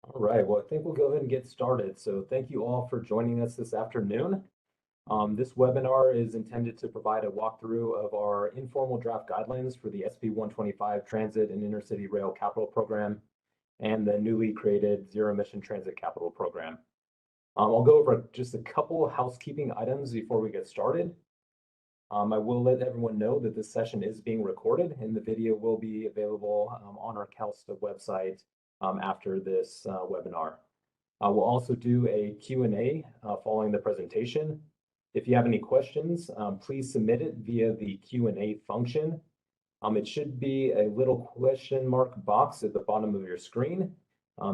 All right, well, I think we'll go ahead and get started. So thank you all for joining us this afternoon. This webinar is intended to provide a walkthrough of our informal draft guidelines for the SB 125 Transit and Intercity Rail Capital Program and the newly created Zero Emission Transit Capital Program. I'll go over just a couple housekeeping items before we get started. I will let everyone know that this session is being recorded and the video will be available on our CalSTA website after this webinar. We'll also do a Q&A following the presentation. If you have any questions, please submit it via the Q&A function. It should be a little question mark box at the bottom of your screen,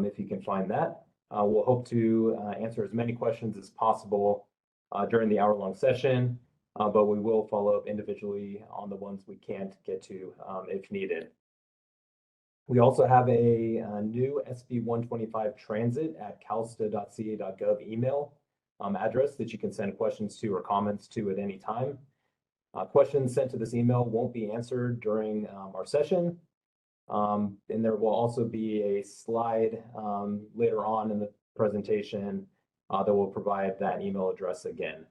if you can find that. We'll hope to answer as many questions as possible during the hour-long session, but we will follow up individually on the ones we can't get to if needed. We also have a new SB 125 transit at calsta.ca.gov email address that you can send questions to or comments to at any time. Questions sent to this email won't be answered during our session. And there will also be a slide later on in the presentation that will provide that email address again.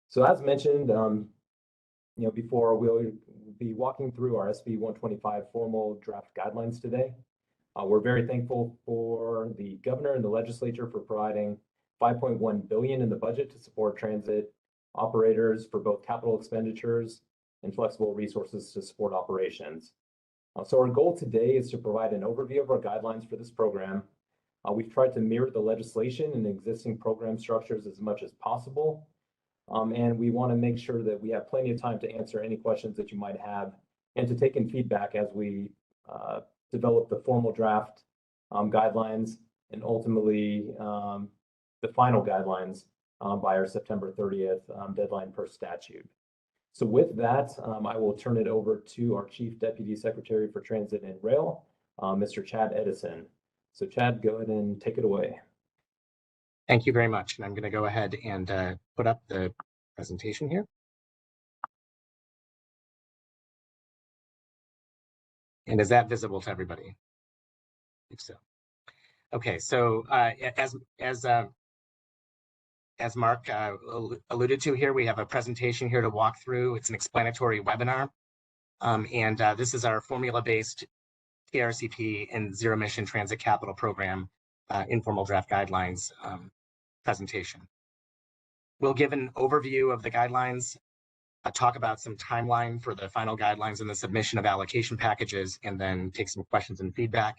So as mentioned, before, we'll be walking through our SB 125 formal draft guidelines today. We're very thankful for the governor and the legislature for providing $5.1 billion in the budget to support transit operators for both capital expenditures and flexible resources to support operations. So our goal today is to provide an overview of our guidelines for this program. We've tried to mirror the legislation and existing program structures as much as possible. And we want to make sure that we have plenty of time to answer any questions that you might have and to take in feedback as we develop the formal draft guidelines and ultimately the final guidelines by our September 30th deadline per statute. So with that, I will turn it over to our Chief Deputy Secretary for Transit and Rail, Mr. Chad Edison. So Chad, go ahead and take it away. Thank you very much. And I'm going to go ahead and put up the presentation here. And is that visible to everybody? If so. Okay, so as Mark alluded to here, we have a presentation here to walk through. It's an explanatory webinar. And this is our formula-based TIRCP and Zero Emission Transit Capital Program informal draft guidelines presentation. We'll give an overview of the guidelines, talk about some timeline for the final guidelines and the submission of allocation packages, and then take some questions and feedback.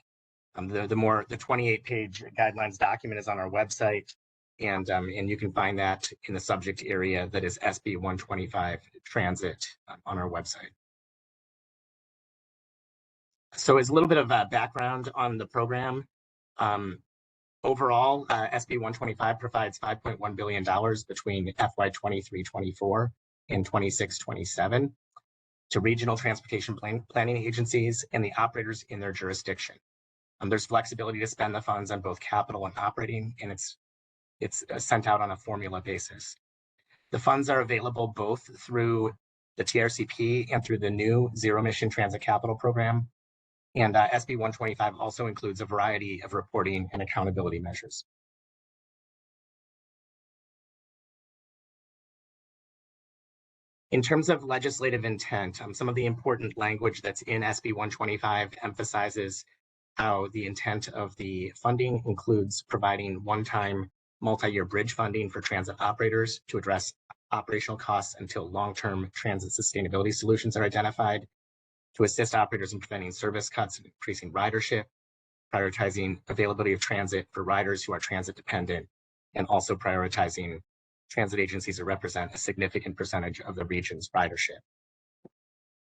The 28-page guidelines document is on our website, and you can find that in the subject area that is SB 125 Transit on our website. So as a little bit of background on the program, overall, SB 125 provides $5.1 billion between FY 23-24 and 26-27 to regional transportation planning agencies and the operators in their jurisdiction. There's flexibility to spend the funds on both capital and operating, and it's sent out on a formula basis. The funds are available both through the TIRCP and through the new Zero Emission Transit Capital Program. And SB 125 also includes a variety of reporting and accountability measures. In terms of legislative intent, some of the important language that's in SB 125 emphasizes how the intent of the funding includes providing one-time multi-year bridge funding for transit operators to address operational costs until long-term transit sustainability solutions are identified, to assist operators in preventing service cuts and increasing ridership, prioritizing availability of transit for riders who are transit dependent, and also prioritizing transit agencies that represent a significant percentage of the region's ridership.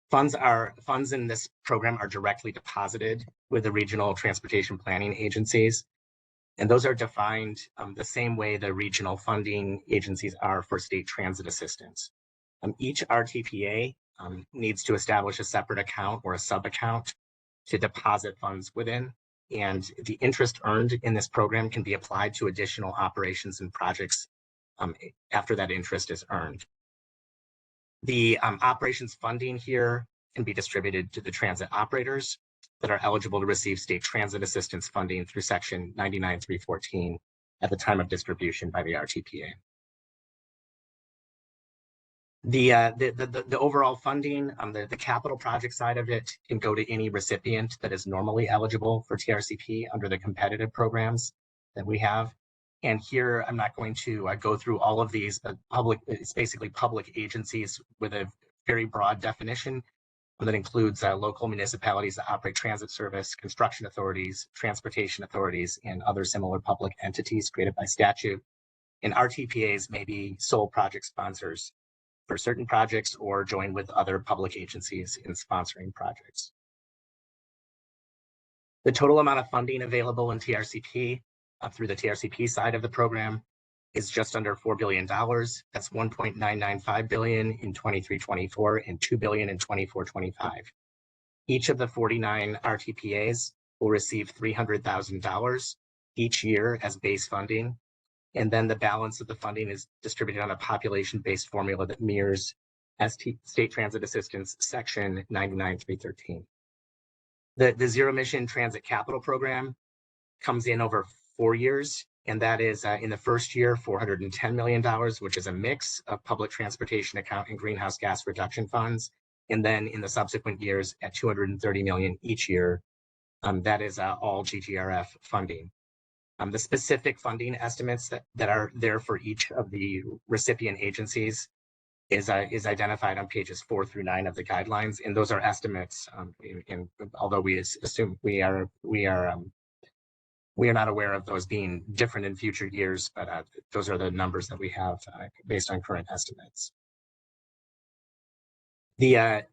Funds in this program are directly deposited with the regional transportation planning agencies, and those are defined the same way the regional funding agencies are for state transit assistance. Each RTPA needs to establish a separate account or a sub-account to deposit funds within, and the interest earned in this program can be applied to additional operations and projects after that interest is earned. The operations funding here can be distributed to the transit operators that are eligible to receive state transit assistance funding through Section 99.314 at the time of distribution by the RTPA. The overall funding, the capital project side of it can go to any recipient that is normally eligible for TIRCP under the competitive programs that we have. And here, I'm not going to go through all of these, but it's basically public agencies with a very broad definition that includes local municipalities that operate transit service, construction authorities, transportation authorities, and other similar public entities created by statute. And RTPAs may be sole project sponsors for certain projects or join with other public agencies in sponsoring projects. The total amount of funding available in TIRCP through the TIRCP side of the program is just under $4 billion. That's $1.995 billion in 23-24 and $2 billion in 24-25. Each of the 49 RTPAs will receive $300,000 each year as base funding. And then the balance of the funding is distributed on a population-based formula that mirrors State Transit Assistance Section 99.313. The Zero Emission Transit Capital Program comes in over 4 years, and that is in the first year, $410 million, which is a mix of public transportation account and greenhouse gas reduction funds. And then in the subsequent years at $230 million each year, that is all GGRF funding. The specific funding estimates that are there for each of the recipient agencies is identified on pages 4 through 9 of the guidelines, and those are estimates. And although we assume we are not aware of those being different in future years, but those are the numbers that we have based on current estimates. The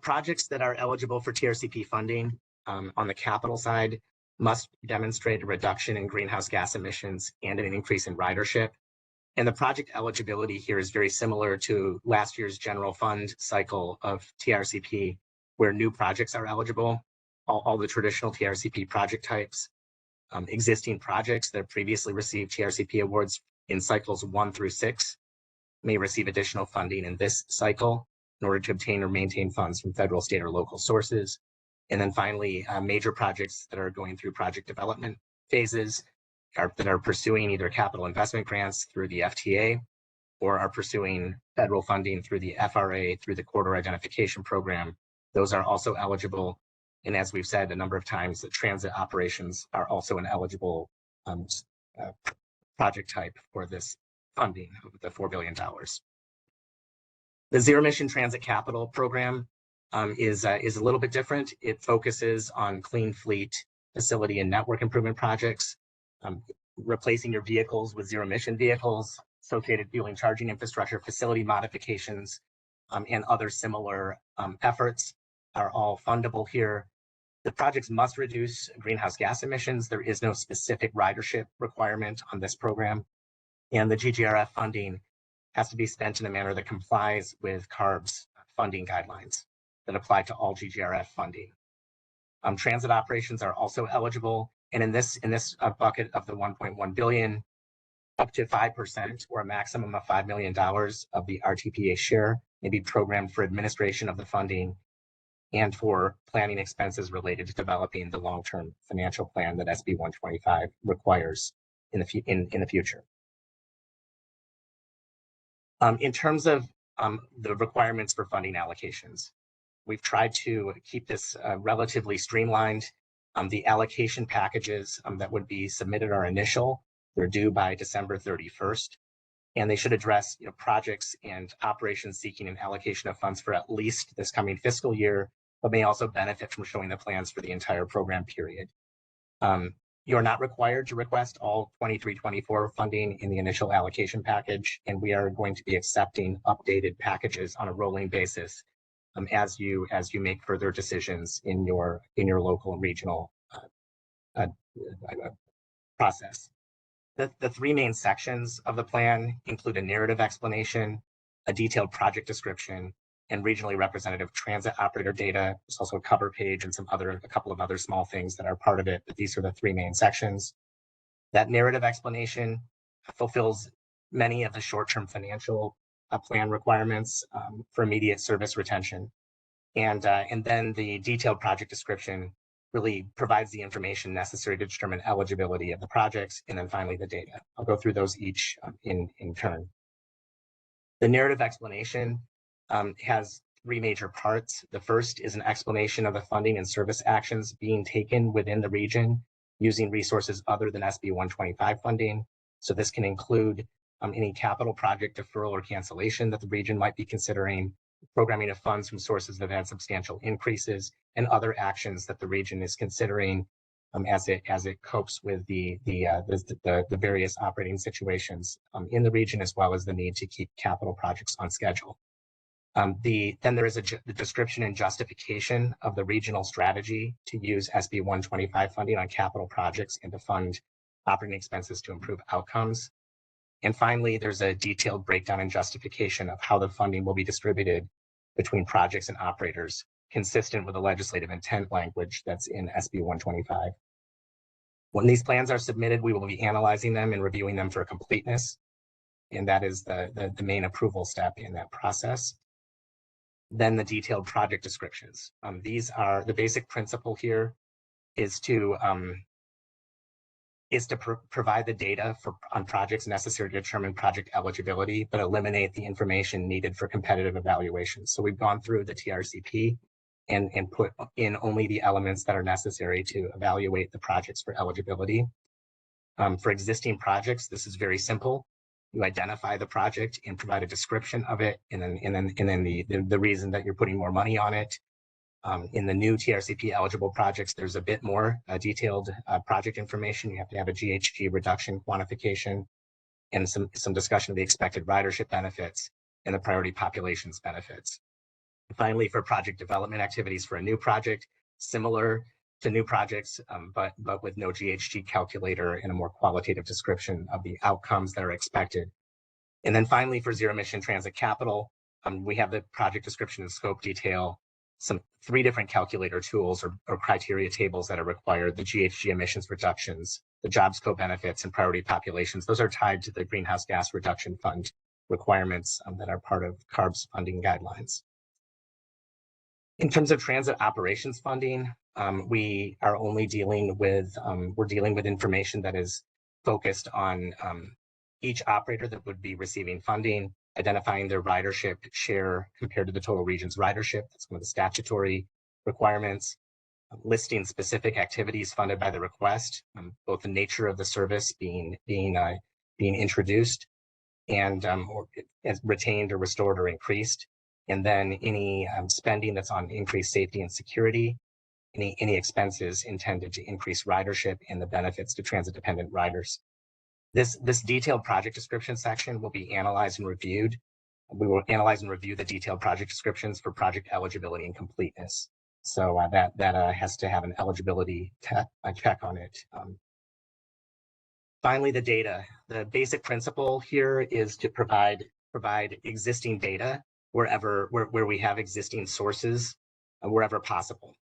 projects that are eligible for TIRCP funding on the capital side must demonstrate a reduction in greenhouse gas emissions and an increase in ridership. And the project eligibility here is very similar to last year's general fund cycle of TIRCP, where new projects are eligible, all the traditional TIRCP project types. Existing projects that previously received TIRCP awards in cycles 1 through 6 may receive additional funding in this cycle in order to obtain or maintain funds from federal, state, or local sources. And then finally, major projects that are going through project development phases that are pursuing either capital investment grants through the FTA or are pursuing federal funding through the FRA, through the corridor identification program. Those are also eligible. And as we've said a number of times, the transit operations are also an eligible project type for this funding of the $4 billion. The Zero Emission Transit Capital Program is a little bit different. It focuses on clean fleet, facility, and network improvement projects, replacing your vehicles with zero emission vehicles, associated fueling charging infrastructure, facility modifications, and other similar efforts are all fundable here. The projects must reduce greenhouse gas emissions. There is no specific ridership requirement on this program. And the GGRF funding has to be spent in a manner that complies with CARB's funding guidelines that apply to all GGRF funding. Transit operations are also eligible. And in this bucket of the $1.1 billion, up to 5% or a maximum of $5 million of the RTPA share may be programmed for administration of the funding and for planning expenses related to developing the long-term financial plan that SB 125 requires in the future. In terms of the requirements for funding allocations, we've tried to keep this relatively streamlined. The allocation packages that would be submitted are initial. They're due by December 31st, and they should address projects and operations seeking an allocation of funds for at least this coming fiscal year, but may also benefit from showing the plans for the entire program period. You are not required to request all 23-24 funding in the initial allocation package, and we are going to be accepting updated packages on a rolling basis as you make further decisions in your local and regional process. The three main sections of the plan include a narrative explanation, a detailed project description, and regionally representative transit operator data. There's also a cover page and a couple of other small things that are part of it, but these are the three main sections. That narrative explanation fulfills many of the short-term financial plan requirements for immediate service retention. And then the detailed project description really provides the information necessary to determine eligibility of the projects, and then finally the data. I'll go through those each in turn. The narrative explanation has three major parts. The first is an explanation of the funding and service actions being taken within the region using resources other than SB 125 funding. So this can include any capital project deferral or cancellation that the region might be considering, programming of funds from sources that had substantial increases, and other actions that the region is considering as it copes with the various operating situations in the region, as well as the need to keep capital projects on schedule. Then there is the description and justification of the regional strategy to use SB 125 funding on capital projects and to fund operating expenses to improve outcomes. And finally, there's a detailed breakdown and justification of how the funding will be distributed between projects and operators, consistent with the legislative intent language that's in SB 125. When these plans are submitted, we will be analyzing them and reviewing them for completeness. And that is the main approval step in that process. Then the detailed project descriptions. These are the basic principle here is to provide the data on projects necessary to determine project eligibility, but eliminate the information needed for competitive evaluation. So we've gone through the TIRCP and put in only the elements that are necessary to evaluate the projects for eligibility. For existing projects, this is very simple. You identify the project and provide a description of it, and then the reason that you're putting more money on it. In the new TIRCP eligible projects, there's a bit more detailed project information. You have to have a GHG reduction quantification and some discussion of the expected ridership benefits and the priority populations benefits. And finally, for project development activities for a new project, similar to new projects, but with no GHG calculator and a more qualitative description of the outcomes that are expected. And then finally, for zero emission transit capital, we have the project description and scope detail, three different calculator tools or criteria tables that are required: the GHG emissions reductions, the jobs co-benefits, and priority populations. Those are tied to the Greenhouse Gas Reduction Fund requirements that are part of CARB's funding guidelines. In terms of transit operations funding, we are only dealing with information that is focused on each operator that would be receiving funding, identifying their ridership share compared to the total region's ridership. That's one of the statutory requirements. Listing specific activities funded by the request, both the nature of the service being introduced and or retained or restored or increased. And then any spending that's on increased safety and security, any expenses intended to increase ridership and the benefits to transit-dependent riders. This detailed project description section will be analyzed and reviewed. We will analyze and review the detailed project descriptions for project eligibility and completeness. So that has to have an eligibility check on it. Finally, the data. The basic principle here is to provide existing data where we have existing sources, wherever possible.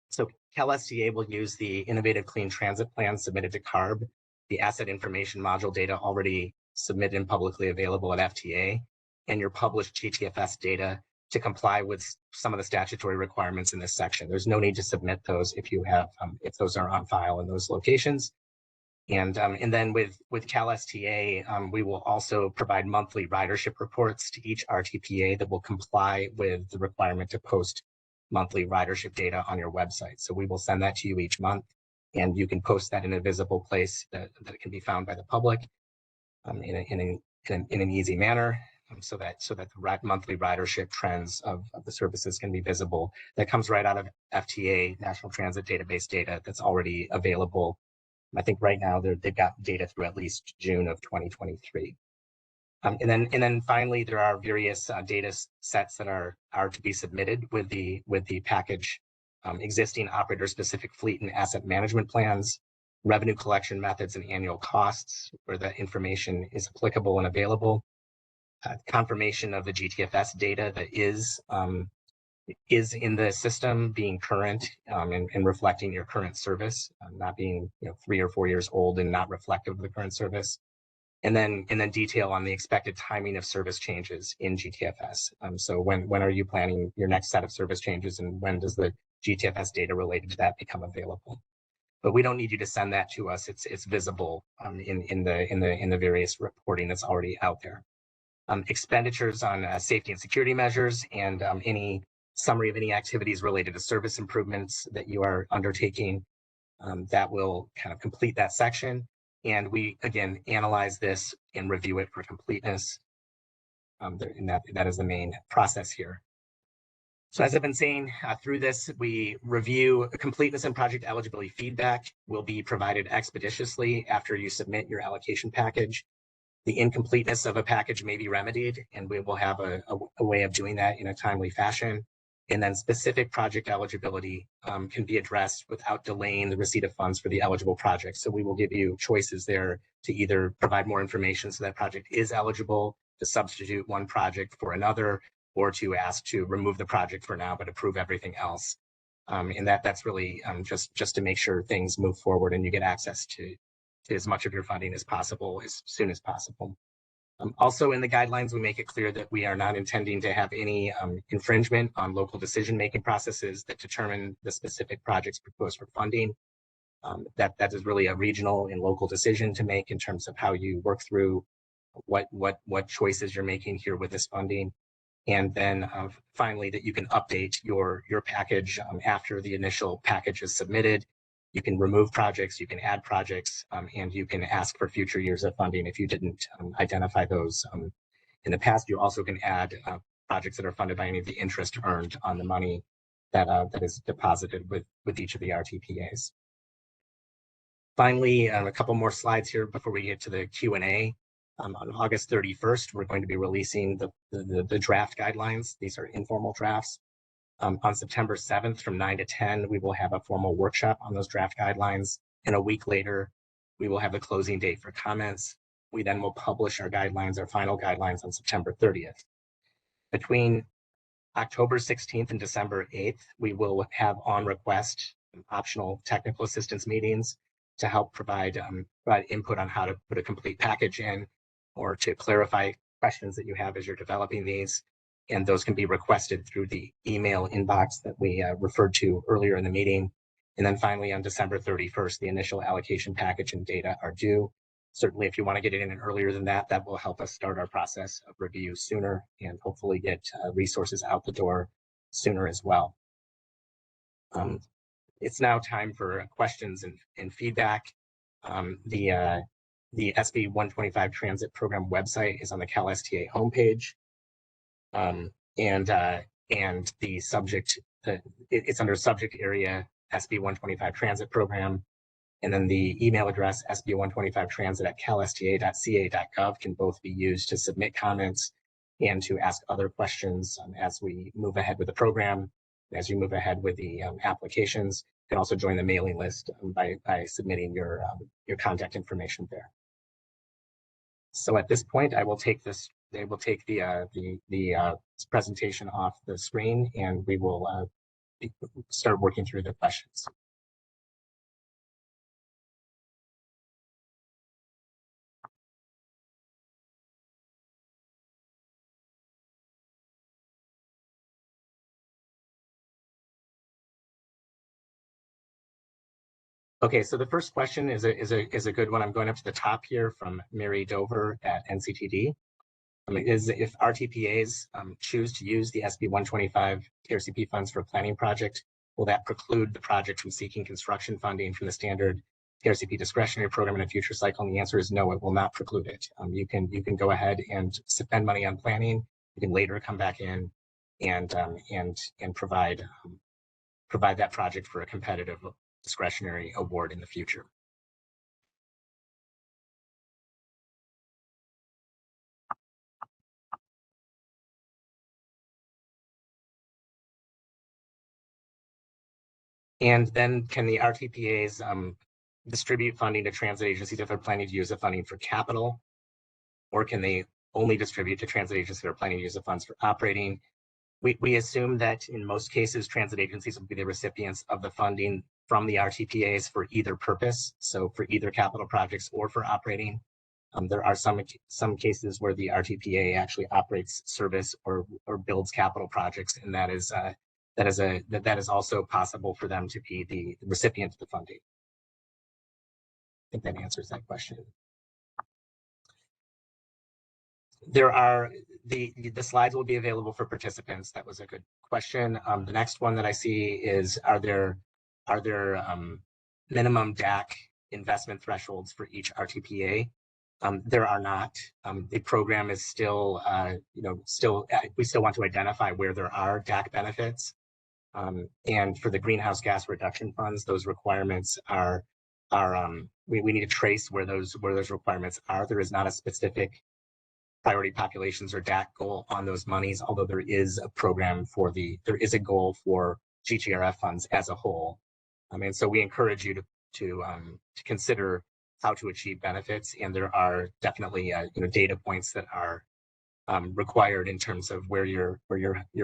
So CalSTA will use the Innovative Clean Transit Plan submitted to CARB, the Asset Information Module data already submitted and publicly available at FTA, and your published GTFS data to comply with some of the statutory requirements in this section. There's no need to submit those if you have, if those are on file in those locations. And then with CalSTA, we will also provide monthly ridership reports to each RTPA that will comply with the requirement to post monthly ridership data on your website. So we will send that to you each month, and you can post that in a visible place that can be found by the public in an easy manner, so that the monthly ridership trends of the services can be visible. That comes right out of FTA, National Transit Database data that's already available. I think right now they've got data through at least June of 2023. And then finally, there are various data sets that are to be submitted with the package: existing operator-specific fleet and asset management plans, revenue collection methods and annual costs where the information is applicable and available, confirmation of the GTFS data that is in the system being current and reflecting your current service, not being 3 or 4 years old and not reflective of the current service. And then detail on the expected timing of service changes in GTFS. So when are you planning your next set of service changes, and when does the GTFS data related to that become available. But we don't need you to send that to us. It's visible in the various reporting that's already out there. Expenditures on safety and security measures and any summary of any activities related to service improvements that you are undertaking, that will kind of complete that section. And we, again, analyze this and review it for completeness. And that is the main process here. So as I've been saying, through this, we review completeness and project eligibility feedback will be provided expeditiously after you submit your allocation package. The incompleteness of a package may be remedied, and we will have a way of doing that in a timely fashion. And then specific project eligibility can be addressed without delaying the receipt of funds for the eligible project. So we will give you choices there to either provide more information so that project is eligible, to substitute one project for another, or to ask to remove the project for now, but approve everything else. And that's really just to make sure things move forward and you get access to as much of your funding as possible, as soon as possible. Also in the guidelines, we make it clear that we are not intending to have any infringement on local decision-making processes that determine the specific projects proposed for funding. That is really a regional and local decision to make in terms of how you work through what choices you're making here with this funding. And then finally, that you can update your package after the initial package is submitted. You can remove projects, you can add projects, and you can ask for future years of funding if you didn't identify those in the past. You also can add projects that are funded by any of the interest earned on the money that is deposited with each of the RTPAs. Finally, a couple more slides here before we get to the Q&A. On August 31st, we're going to be releasing the draft guidelines. These are informal drafts. On September 7th from 9 to 10, we will have a formal workshop on those draft guidelines. And a week later, we will have the closing date for comments. We then will publish our guidelines, our final guidelines, on September 30th. Between October 16th and December 8th, we will have on request optional technical assistance meetings to help provide input on how to put a complete package in, or to clarify questions that you have as you're developing these. And those can be requested through the email inbox that we referred to earlier in the meeting. And then finally, on December 31st, the initial allocation package and data are due. Certainly, if you want to get it in earlier than that, that will help us start our process of review sooner and hopefully get resources out the door sooner as well. It's now time for questions and feedback. The SB 125 Transit Program website is on the CalSTA homepage. And the subject, it's under subject area SB 125 Transit Program. And then the email address sb125transit@calsta.ca.gov can both be used to submit comments and to ask other questions as we move ahead with the program. As you move ahead with the applications, you can also join the mailing list by submitting your contact information there. So at this point, I will take this. They will take the presentation off the screen, and we will start working through the questions. Okay, so the first question is a good one. I'm going up to the top here from Mary Dover at NCTD. Is if RTPAs choose to use the SB 125 TIRCP funds for a planning project, will that preclude the project from seeking construction funding from the standard TIRCP discretionary program in a future cycle? And the answer is no, it will not preclude it. You can go ahead and spend money on planning. You can later come back in and provide that project for a competitive discretionary award in the future. And then can the RTPAs distribute funding to transit agencies if they're planning to use the funding for capital? Or can they only distribute to transit agencies that are planning to use the funds for operating? We assume that in most cases, transit agencies will be the recipients of the funding from the RTPAs for either purpose, so for either capital projects or for operating. There are some cases where the RTPA actually operates service or builds capital projects, and that that is also possible for them to be the recipient of the funding. I think that answers that question. There are the slides will be available for participants. That was a good question. The next one that I see is, are there minimum DAC investment thresholds for each RTPA? There are not. The program is still, we still want to identify where there are DAC benefits. And for the greenhouse gas reduction funds, those requirements are we need to trace where those requirements are. There is not a specific priority populations or DAC goal on those monies, although there is a program there is a goal for GTRF funds as a whole. And so we encourage you to consider how to achieve benefits, and there are definitely data points that are required in terms of where your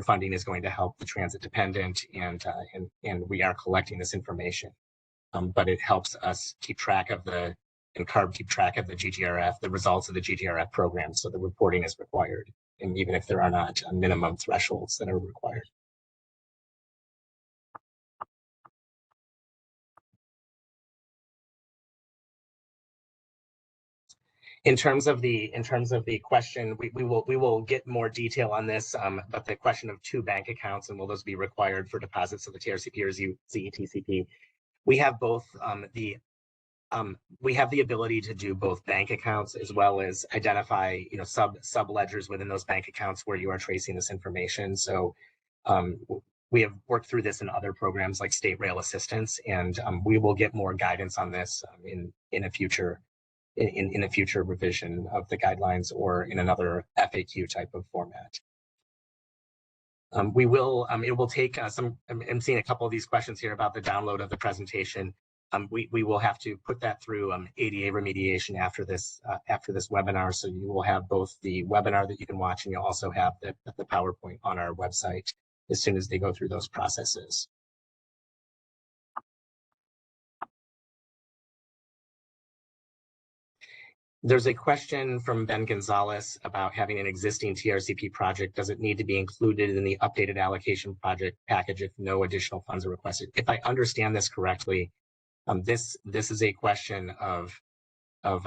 funding is going to help the transit dependent, and we are collecting this information. But it helps us keep track of and CARB keep track of the GTRF, the results of the GTRF program, so the reporting is required, and even if there are not minimum thresholds that are required. In terms of the question, we will get more detail on this, but the question of 2 bank accounts and will those be required for deposits of the TIRCP or ZETCP? We have both we have the ability to do both bank accounts as well as identify sub ledgers within those bank accounts where you are tracing this information. So we have worked through this in other programs like state rail assistance, and we will get more guidance on this in a future revision of the guidelines or in another FAQ type of format. We will, it will take I'm seeing a couple of these questions here about the download of the presentation. We will have to put that through ADA remediation after this webinar. So you will have both the webinar that you can watch, and you'll also have the PowerPoint on our website as soon as they go through those processes. There's a question from Ben Gonzalez about having an existing TRCP project. Does it need to be included in the updated allocation project package if no additional funds are requested? If I understand this correctly, this is a question of a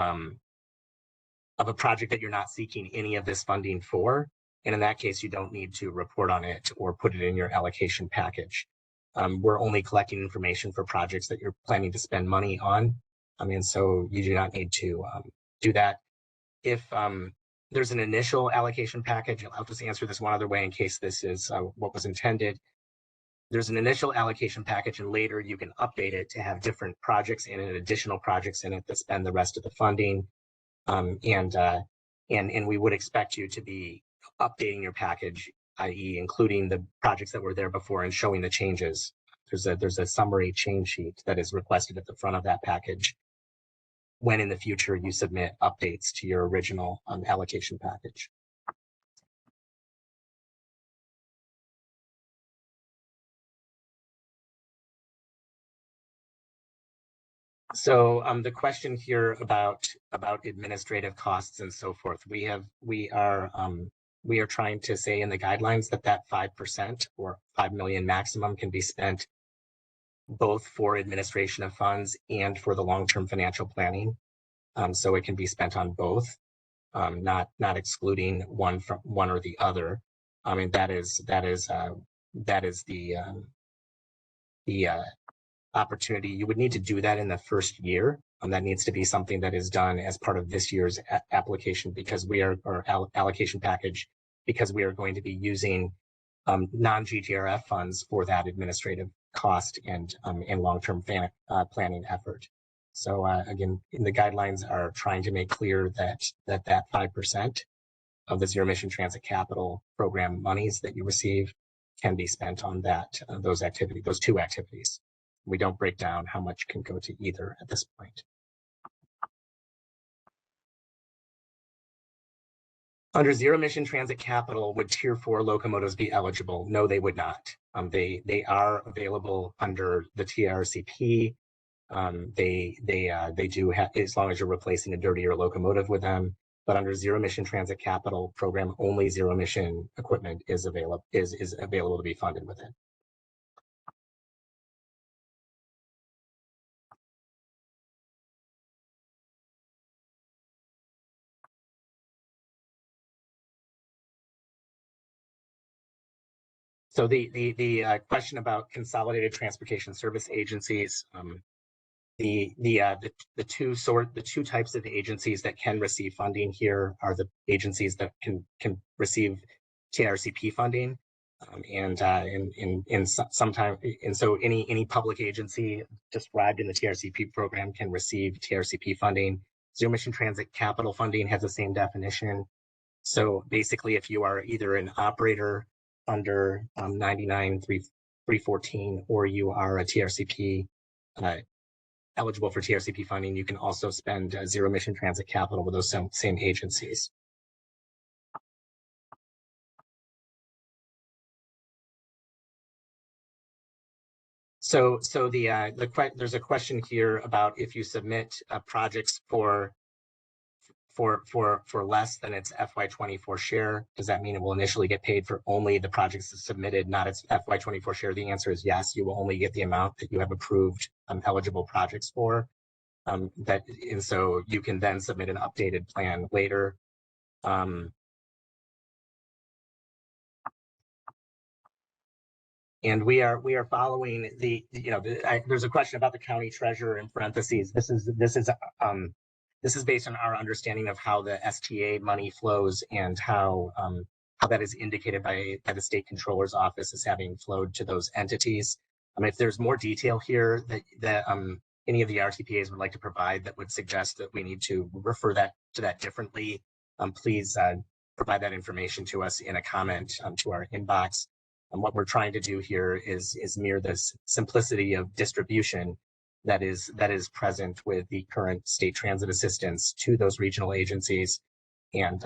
project that you're not seeking any of this funding for, and in that case, you don't need to report on it or put it in your allocation package. We're only collecting information for projects that you're planning to spend money on, and so you do not need to do that. If there's an initial allocation package, I'll just answer this one other way in case this is what was intended. There's an initial allocation package, and later you can update it to have different projects in it, additional projects in it that spend the rest of the funding. And we would expect you to be updating your package, i.e. including the projects that were there before and showing the changes. There's a summary change sheet that is requested at the front of that package when in the future you submit updates to your original allocation package. So the question here about administrative costs and so forth, we are trying to say in the guidelines that 5% or 5 million maximum can be spent both for administration of funds and for the long-term financial planning. So it can be spent on both, not excluding one or the other. And that is the opportunity. You would need to do that in the first year. That needs to be something that is done as part of this year's application allocation package, because we are going to be using non-GTRF funds for that administrative cost and long-term planning effort. So again, the guidelines are trying to make clear that 5% of the Zero Emission Transit Capital Program monies that you receive can be spent on those two activities. We don't break down how much can go to either at this point. Under Zero Emission Transit Capital, would Tier 4 locomotives be eligible? No, they would not. They are available under the TIRCP. They do have, as long as you're replacing a dirtier locomotive with them. But under Zero Emission Transit Capital Program, only zero emission equipment is available to be funded with it. So the question about consolidated transportation service agencies, the two types of agencies that can receive funding here are the agencies that can receive TIRCP funding, so any public agency described in the TIRCP program can receive TIRCP funding. Zero emission transit capital funding has the same definition. So basically, if you are either an operator under 99-314 or you are a TIRCP eligible for TIRCP funding, you can also spend zero emission transit capital with those same agencies. So there's a question here about if you submit projects for less than its FY24 share, does that mean it will initially get paid for only the projects that submitted, not its FY24 share? The answer is yes. You will only get the amount that you have approved eligible projects for. And so you can then submit an updated plan later. And we are following there's a question about the county treasurer in parentheses. This is based on our understanding of how the STA money flows and how that is indicated by the state controller's office as having flowed to those entities. If there's more detail here that any of the RTPAs would like to provide that would suggest that we need to refer to that differently, please provide that information to us in a comment to our inbox. And what we're trying to do here is mirror this simplicity of distribution that is present with the current state transit assistance to those regional agencies, and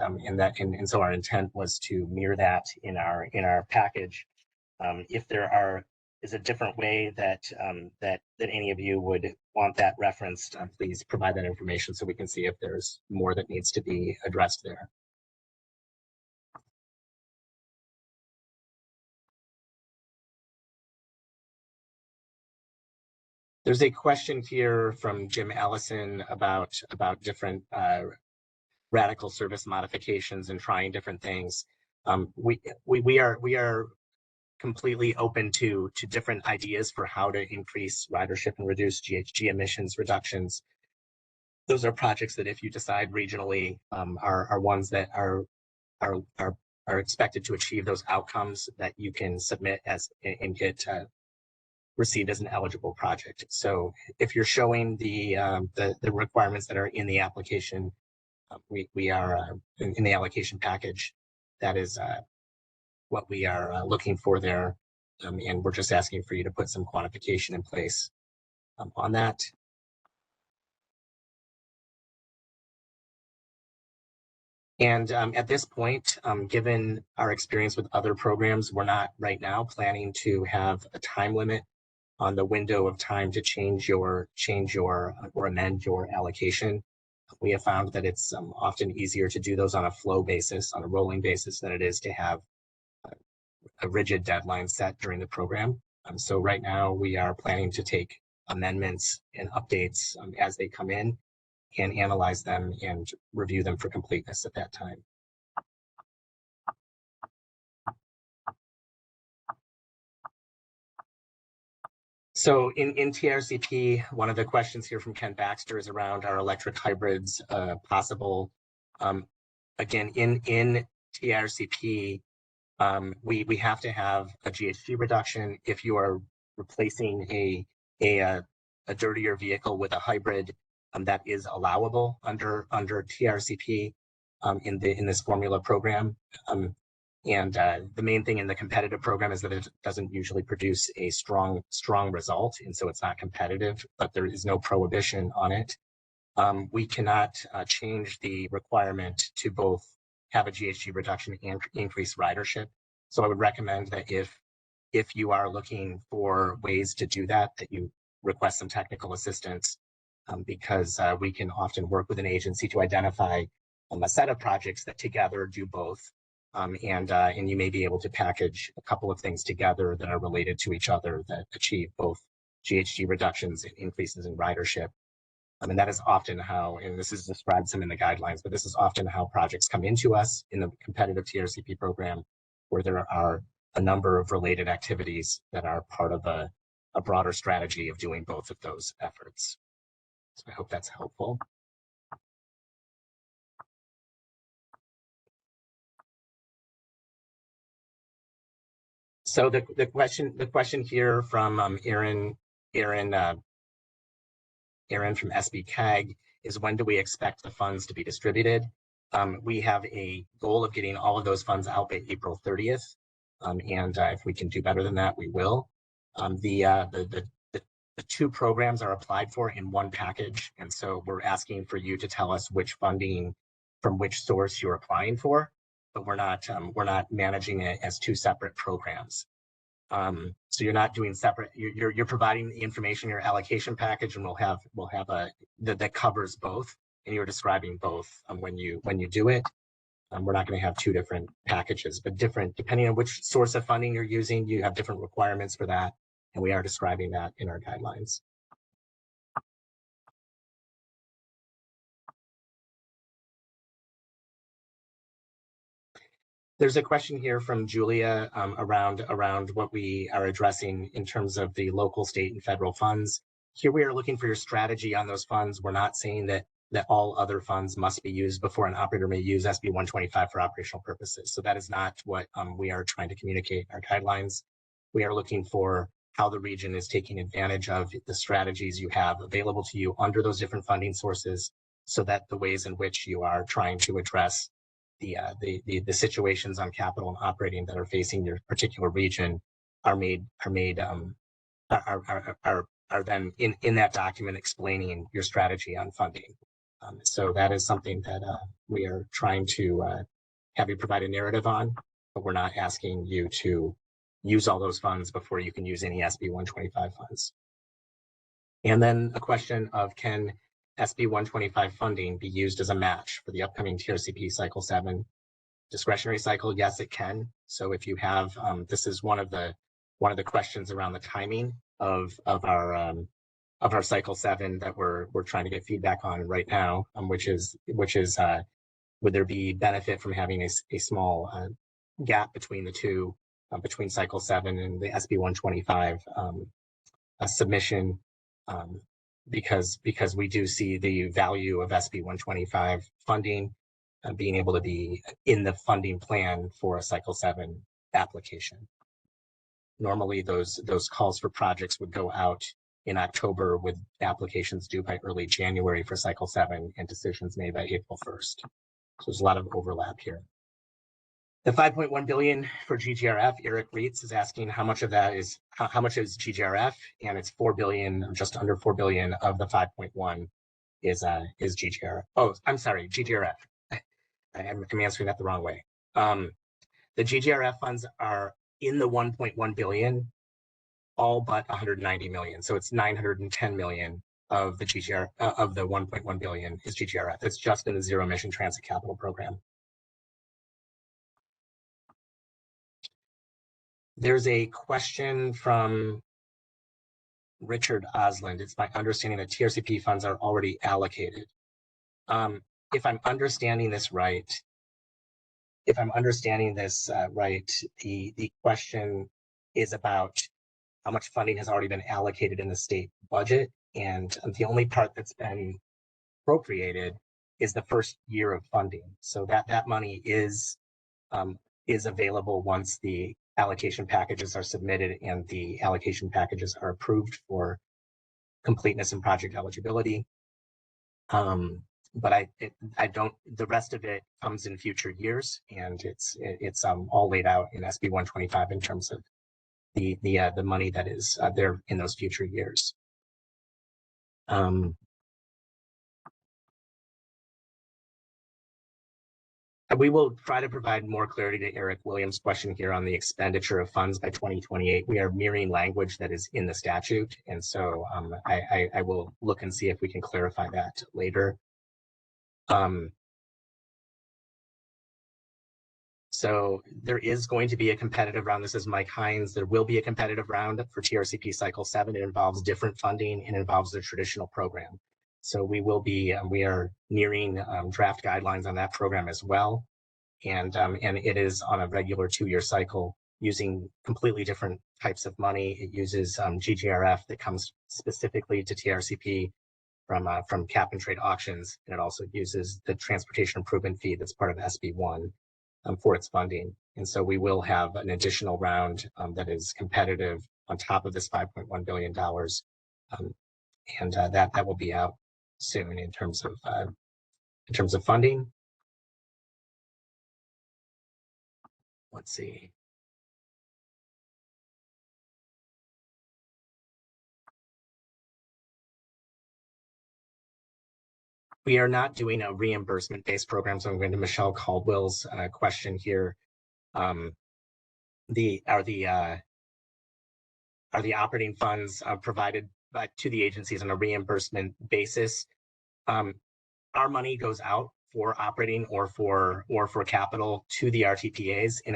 so our intent was to mirror that in our package. If there is a different way that any of you would want that referenced, please provide that information so we can see if there's more that needs to be addressed there. There's a question here from Jim Ellison about different radical service modifications and trying different things. We are completely open to different ideas for how to increase ridership and reduce GHG emissions reductions. Those are projects that, if you decide regionally, are ones that are expected to achieve those outcomes that you can submit as and get received as an eligible project. So if you're showing the requirements that are in the application, we are in the allocation package. That is what we are looking for there, and we're just asking for you to put some quantification in place on that. And at this point, given our experience with other programs, we're not right now planning to have a time limit on the window of time to change your or amend your allocation. We have found that it's often easier to do those on a flow basis, on a rolling basis, than it is to have a rigid deadline set during the program. So right now we are planning to take amendments and updates as they come in and analyze them and review them for completeness at that time. So in TIRCP, one of the questions here from Ken Baxter is around our electric hybrids possible. Again, in TIRCP, we have to have a GHG reduction. If you are replacing a dirtier vehicle with a hybrid, that is allowable under TIRCP in this formula program. And the main thing in the competitive program is that it doesn't usually produce a strong result, and so it's not competitive, but there is no prohibition on it. We cannot change the requirement to both have a GHG reduction and increase ridership. So I would recommend that if you are looking for ways to do that you request some technical assistance, because we can often work with an agency to identify a set of projects that together do both. And you may be able to package a couple of things together that are related to each other that achieve both GHG reductions and increases in ridership. And that is often how, and this is described some in the guidelines, but this is often how projects come into us in the competitive TIRCP program, where there are a number of related activities that are part of a broader strategy of doing both of those efforts. So I hope that's helpful. So the question here from Aaron from SB is, when do we expect the funds to be distributed? We have a goal of getting all of those funds out by April 30th. And if we can do better than that, we will. The two programs are applied for in one package. And so we're asking for you to tell us which funding from which source you're applying for, but we're not managing it as two separate programs. So you're not doing separate, you're providing the information in your allocation package, and we'll have that covers both, and you're describing both when you do it. We're not going to have two different packages, but different, depending on which source of funding you're using, you have different requirements for that, and we are describing that in our guidelines. There's a question here from Julia around what we are addressing in terms of the local, state, and federal funds. Here we are looking for your strategy on those funds. We're not saying that all other funds must be used before an operator may use SB 125 for operational purposes. So that is not what we are trying to communicate in our guidelines. We are looking for how the region is taking advantage of the strategies you have available to you under those different funding sources, so that the ways in which you are trying to address the situations on capital and operating that are facing your particular region are then in that document explaining your strategy on funding. So that is something that we are trying to have you provide a narrative on, but we're not asking you to use all those funds before you can use any SB 125 funds. And then a question of, can SB 125 funding be used as a match for the upcoming TIRCP Cycle 7 discretionary cycle? Yes, it can. So if you have, this is one of the questions around the timing of our Cycle 7 that we're trying to get feedback on right now, which is would there be benefit from having a small gap between the two, between Cycle 7 and the SB 125 submission, because we do see the value of SB 125 funding being able to be in the funding plan for a Cycle 7 application. Normally, those calls for projects would go out in October, with applications due by early January for Cycle 7 and decisions made by April 1st. So there's a lot of overlap here. The 5.1 billion for GGRF, Eric Reitz is asking how much of that is, how much is GGRF, and it's 4 billion, just under 4 billion of the 5.1 is GGRF. Oh, I'm sorry, GGRF. I'm answering that the wrong way. The GGRF funds are in the 1.1 billion, all but 190 million. So it's 910 million of the GGR of the 1.1 billion is GGRF. It's just in the Zero Emission Transit Capital Program. There's a question from Richard Osland. It's my understanding that TIRCP funds are already allocated. If I'm understanding this right, the question is about how much funding has already been allocated in the state budget, and the only part that's been appropriated is the first year of funding. So that money is available once the allocation packages are submitted and the allocation packages are approved for completeness and project eligibility. But I don't, the rest of it comes in future years, and it's all laid out in SB 125 in terms of the money that is there in those future years. We will try to provide more clarity to Eric Williams' question here on the expenditure of funds by 2028. We are mirroring language that is in the statute, and so I will look and see if we can clarify that later. So there is going to be a competitive round. This is Mike Hines. There will be a competitive round for TIRCP Cycle 7. It involves different funding and involves the traditional program. So we will be, we are nearing draft guidelines on that program as well. And it is on a regular 2-year cycle using completely different types of money. It uses GGRF that comes specifically to TIRCP from cap and trade auctions, and it also uses the transportation improvement fee that's part of SB1 for its funding. And so we will have an additional round that is competitive on top of this $5.1 billion, and that will be out soon in terms of funding. Let's see. We are not doing a reimbursement-based program, so I'm going to Michelle Caldwell's question here. Are the operating funds provided to the agencies on a reimbursement basis? Our money goes out for operating or for capital to the RTPAs, and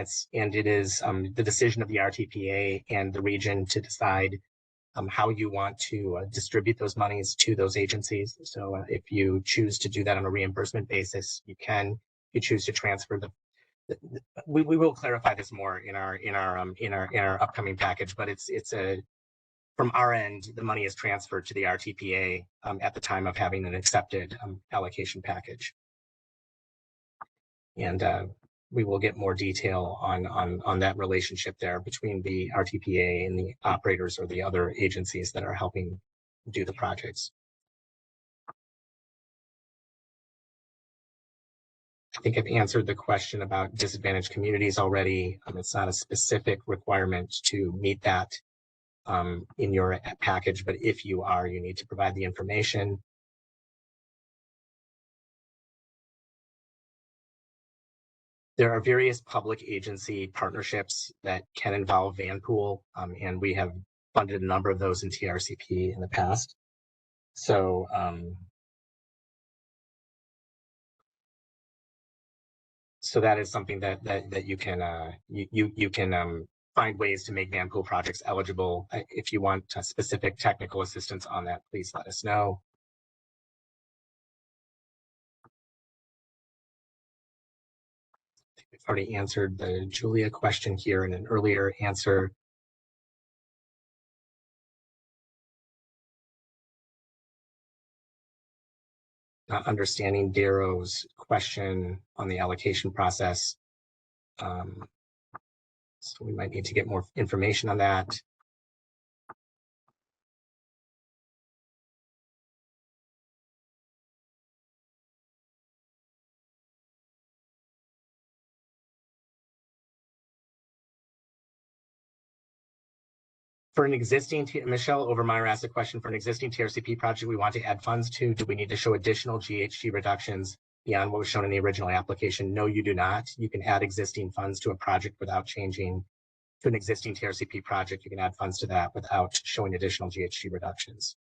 it is the decision of the RTPA and the region to decide how you want to distribute those monies to those agencies. So if you choose to do that on a reimbursement basis, you can. If you choose to transfer we will clarify this more in our upcoming package, but it's from our end, the money is transferred to the RTPA at the time of having an accepted allocation package. And we will get more detail on that relationship there between the RTPA and the operators or the other agencies that are helping do the projects. I think I've answered the question about disadvantaged communities already. It's not a specific requirement to meet that in your package, but if you are, you need to provide the information. There are various public agency partnerships that can involve Vanpool, and we have funded a number of those in TIRCP in the past. So so that is something that you can find ways to make Vanpool projects eligible. If you want specific technical assistance on that, please let us know. We've already answered the Julia question here in an earlier answer. Not understanding Darrow's question on the allocation process. So we might need to get more information on that. For an existing, Michelle Overmeyer asked a question, for an existing TIRCP project we want to add funds to, do we need to show additional GHG reductions beyond what was shown in the original application? No, you do not. You can add existing funds to a project without changing to an existing TIRCP project. You can add funds to that without showing additional GHG reductions.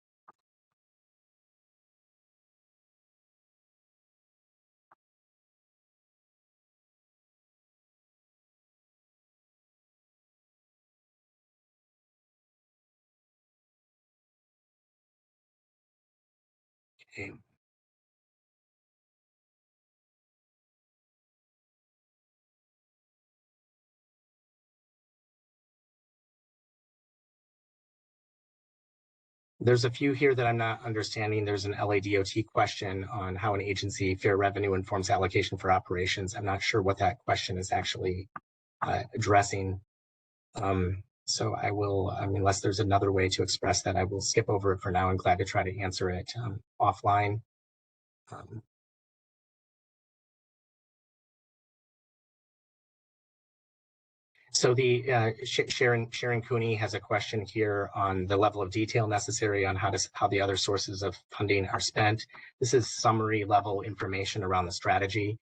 Okay. There's a few here that I'm not understanding. There's an LADOT question on how an agency fair revenue informs allocation for operations. I'm not sure what that question is actually addressing. So I will, unless there's another way to express that, I will skip over it for now. I'm glad to try to answer it offline. So the Sharon Cooney has a question here on the level of detail necessary on how the other sources of funding are spent. This is summary level information around the strategy.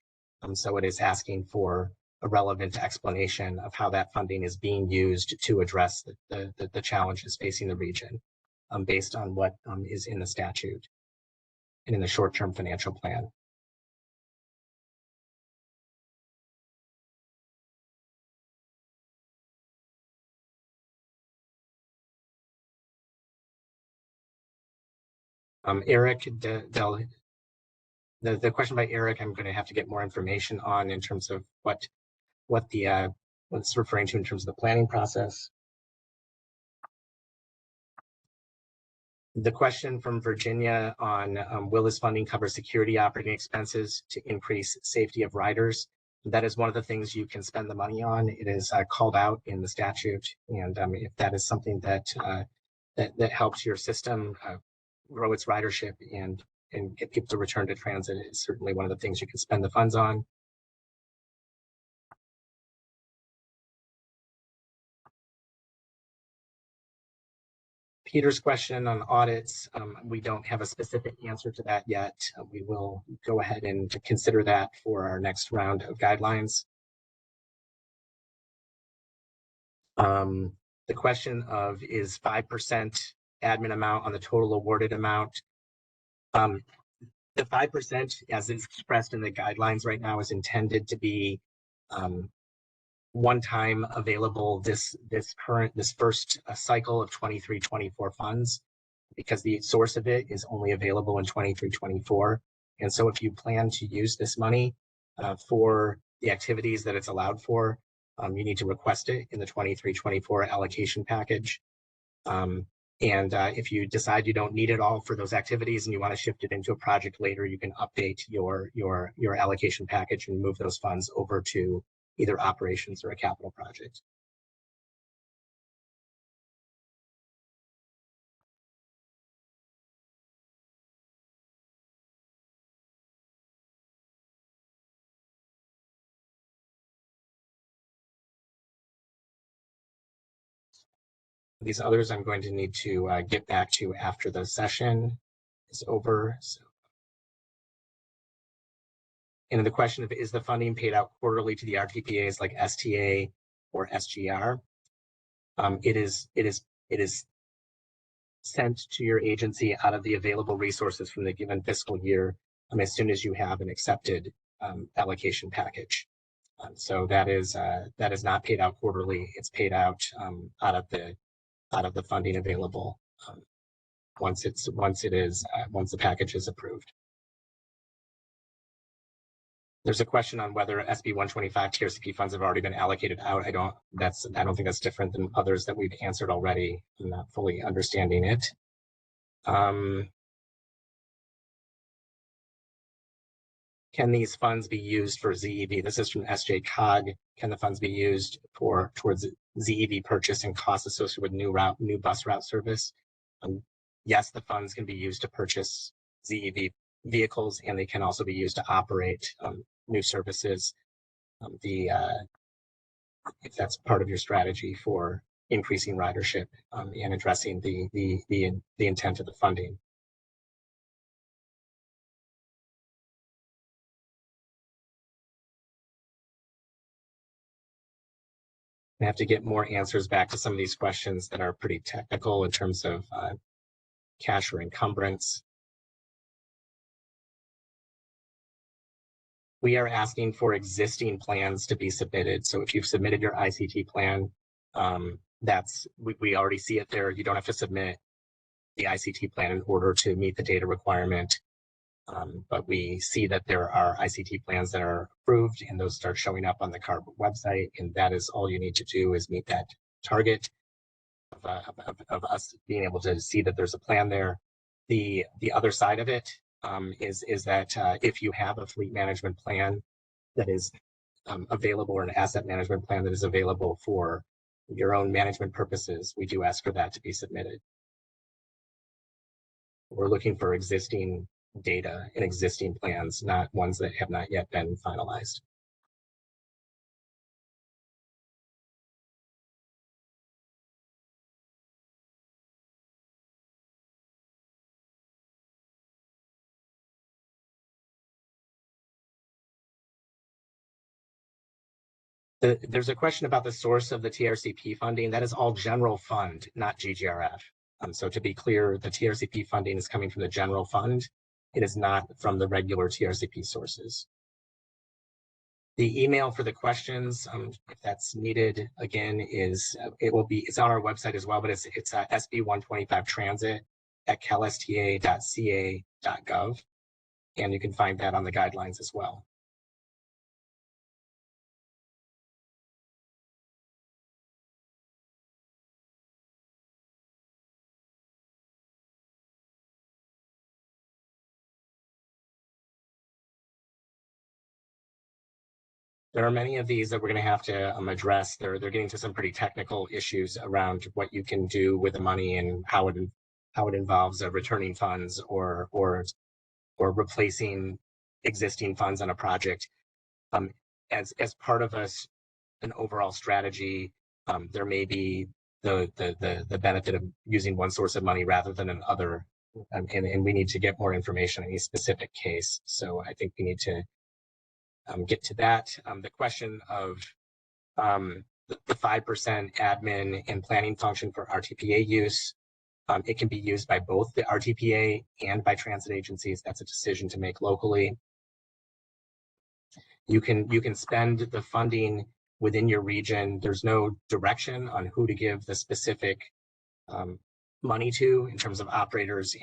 So it is asking for a relevant explanation of how that funding is being used to address the challenges facing the region based on what is in the statute and in the short-term financial plan. Eric, the question by Eric, I'm going to have to get more information on in terms of what the what it's referring to in terms of the planning process. The question from Virginia on will this funding cover security operating expenses to increase safety of riders? That is one of the things you can spend the money on. It is called out in the statute, and if that is something that that helps your system grow its ridership and get people to return to transit, is certainly one of the things you can spend the funds on. Peter's question on audits, we don't have a specific answer to that yet. We will go ahead and consider that for our next round of guidelines. The question of is 5% admin amount on the total awarded amount. The 5%, as is expressed in the guidelines right now, is intended to be one-time available this first cycle of 23-24 funds, because the source of it is only available in 23-24. And so if you plan to use this money for the activities that it's allowed for, you need to request it in the 23-24 allocation package. If you decide you don't need it all for those activities and you want to shift it into a project later, you can update your allocation package and move those funds over to either operations or a capital project. These others I'm going to need to get back to after the session is over. So. And the question of is the funding paid out quarterly to the RTPAs like STA or SGR? It is sent to your agency out of the available resources from the given fiscal year as soon as you have an accepted allocation package. So that is not paid out quarterly. It's paid out out of the funding available once the package is approved. There's a question on whether SB 125 TIRCP funds have already been allocated out. I don't think that's different than others that we've answered already. I'm not fully understanding it. Can these funds be used for ZEV? This is from SJ Cog. Can the funds be used towards ZEV purchase and costs associated with new bus route service? Yes, the funds can be used to purchase ZEV vehicles, and they can also be used to operate new services. If that's part of your strategy for increasing ridership and addressing the intent of the funding. I have to get more answers back to some of these questions that are pretty technical in terms of cash or encumbrance. We are asking for existing plans to be submitted. So if you've submitted your ICT plan, we already see it there. You don't have to submit the ICT plan in order to meet the data requirement. But we see that there are ICT plans that are approved, and those start showing up on the CARB website. And that is all you need to do is meet that target of us being able to see that there's a plan there. The other side of it is that if you have a fleet management plan that is available, or an asset management plan that is available for your own management purposes, we do ask for that to be submitted. We're looking for existing data and existing plans, not ones that have not yet been finalized. There's a question about the source of the TIRCP funding. That is all general fund, not GGRF. So to be clear, the TIRCP funding is coming from the general fund. It is not from the regular TIRCP sources. The email for the questions, if that's needed, again, is it's on our website as well, but it's SB 125 transit@calsta.ca.gov, and you can find that on the guidelines as well. There are many of these that we're going to have to address. They're getting to some pretty technical issues around what you can do with the money and how it involves returning funds or replacing existing funds on a project. As part of an overall strategy, there may be the benefit of using one source of money rather than another, and we need to get more information on each specific case. So I think we need to get to that. The question of the 5% admin and planning function for RTPA use. It can be used by both the RTPA and by transit agencies. That's a decision to make locally. You can spend the funding within your region. There's no direction on who to give the specific money to in terms of operators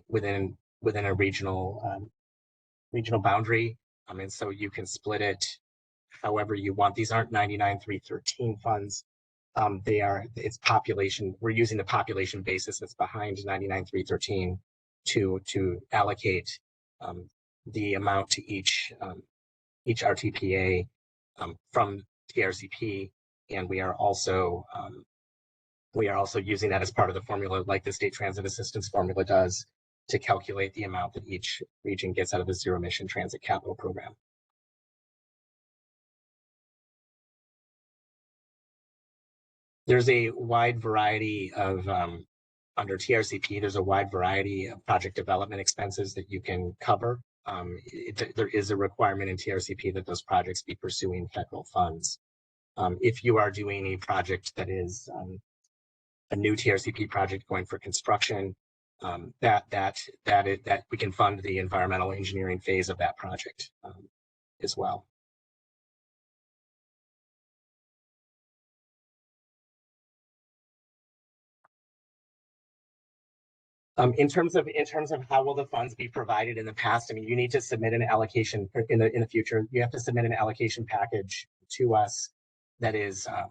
within a regional boundary. And so you can split it however you want. These aren't 99.313 funds. It's population. We're using the population basis that's behind 99.313 to allocate the amount to each RTPA from TIRCP, and we are also using that as part of the formula, like the state transit assistance formula does, to calculate the amount that each region gets out of the zero emission transit capital program. There's a wide variety of under TIRCP, there's a wide variety of project development expenses that you can cover. There is a requirement in TIRCP that those projects be pursuing federal funds. If you are doing a project that is a new TIRCP project going for construction, that we can fund the environmental engineering phase of that project as well. In terms of how will the funds be provided in the past, I mean, you need to submit an allocation in the future. You have to submit an allocation package to us that is a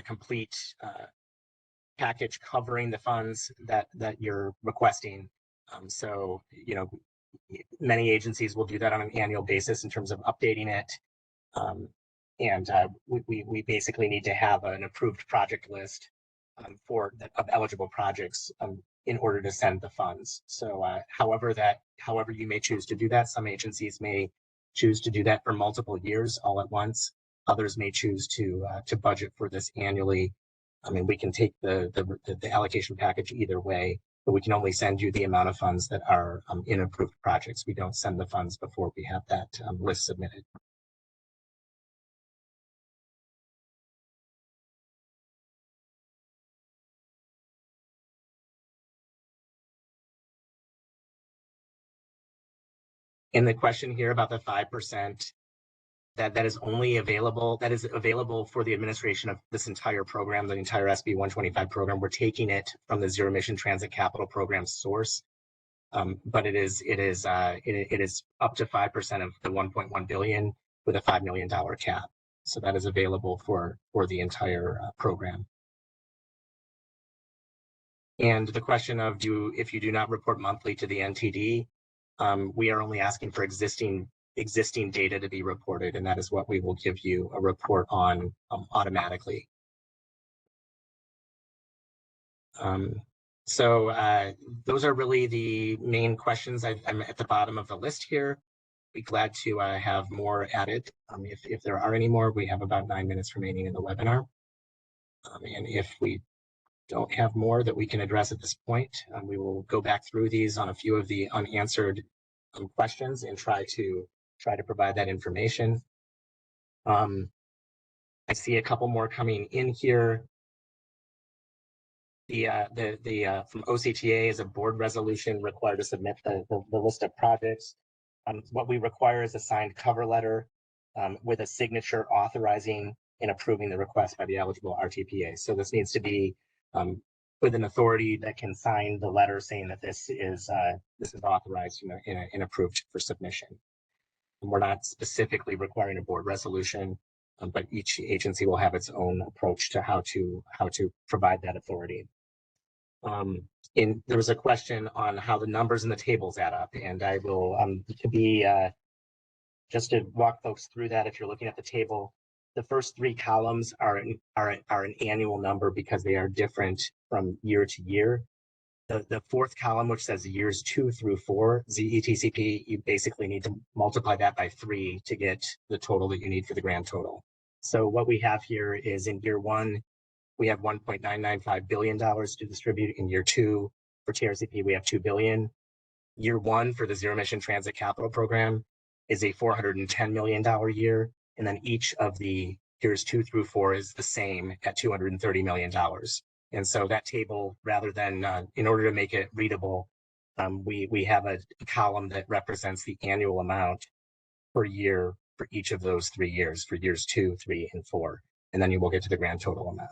complete package covering the funds that you're requesting. So, you know, many agencies will do that on an annual basis in terms of updating it. And we basically need to have an approved project list of eligible projects in order to send the funds. So however you may choose to do that, some agencies may choose to do that for multiple years all at once. Others may choose to budget for this annually. I mean, we can take the allocation package either way, but we can only send you the amount of funds that are in approved projects. We don't send the funds before we have that list submitted. And the question here about the 5% that is available for the administration of this entire program, the entire SB 125 program. We're taking it from the Zero Emission Transit Capital Program source, but it is up to 5% of the 1.1 billion with a $5 million cap. So that is available for the entire program. And the question of if you do not report monthly to the NTD, we are only asking for existing data to be reported, and that is what we will give you a report on automatically. So those are really the main questions. I'm at the bottom of the list here. Be glad to have more added. If there are any more, we have about 9 minutes remaining in the webinar. And if we don't have more that we can address at this point, we will go back through these on a few of the unanswered questions and try to provide that information. I see a couple more coming in here. From OCTA is a board resolution required to submit the list of projects. What we require is a signed cover letter with a signature authorizing and approving the request by the eligible RTPA. So this needs to be with an authority that can sign the letter saying that this is authorized and approved for submission. And we're not specifically requiring a board resolution, but each agency will have its own approach to how to provide that authority. There was a question on how the numbers in the tables add up, and I will just to walk folks through that, if you're looking at the table, the first three columns are an annual number because they are different from year to year. The fourth column, which says years 2 through 4, ZETCP, you basically need to multiply that by 3 to get the total that you need for the grand total. So what we have here is in year 1, we have $1.995 billion to distribute. In year 2, for TIRCP, we have $2 billion. Year 1 for the Zero Emission Transit Capital Program is a $410 million year. And then each of the years 2 through 4 is the same at $230 million. And so that table, rather than, in order to make it readable, we have a column that represents the annual amount per year for each of those 3 years, for years 2, 3, and 4. And then you will get to the grand total amount.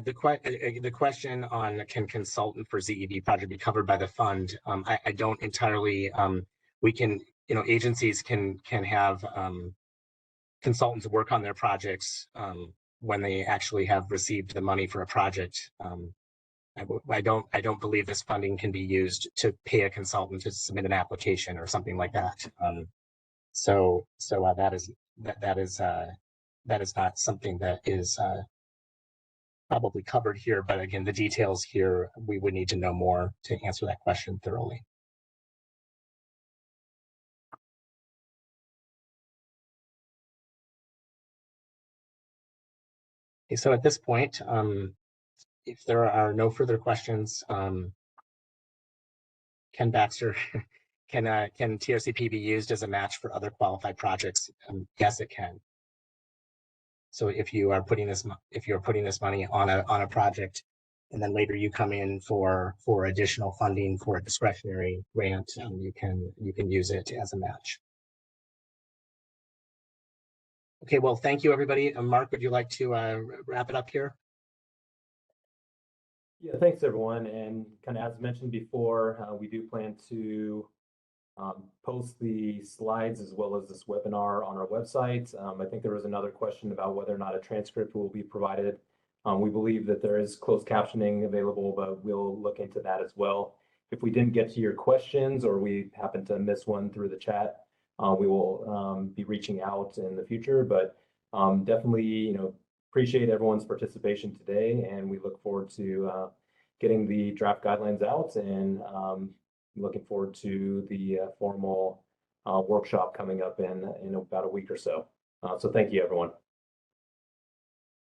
The question on can consultant for ZEB project be covered by the fund? I don't entirely, we can, agencies can have consultants work on their projects when they actually have received the money for a project. I don't believe this funding can be used to pay a consultant to submit an application or something like that. So that is not something that is probably covered here, but again, the details here, we would need to know more to answer that question thoroughly. Okay, so at this point, if there are no further questions, Ken Baxter, can TIRCP be used as a match for other qualified projects? Yes, it can. So if you are putting this money on a project, and then later you come in for additional funding for a discretionary grant, you can use it as a match. Okay, well, thank you, everybody. Mark, would you like to wrap it up here? Yeah, thanks, everyone. And kind of as mentioned before, we do plan to post the slides as well as this webinar on our website. I think there was another question about whether or not a transcript will be provided. We believe that there is closed captioning available, but we'll look into that as well. If we didn't get to your questions or we happen to miss one through the chat, we will be reaching out in the future. But definitely, appreciate everyone's participation today, and we look forward to getting the draft guidelines out and looking forward to the formal workshop coming up in about a week or so. So thank you, everyone.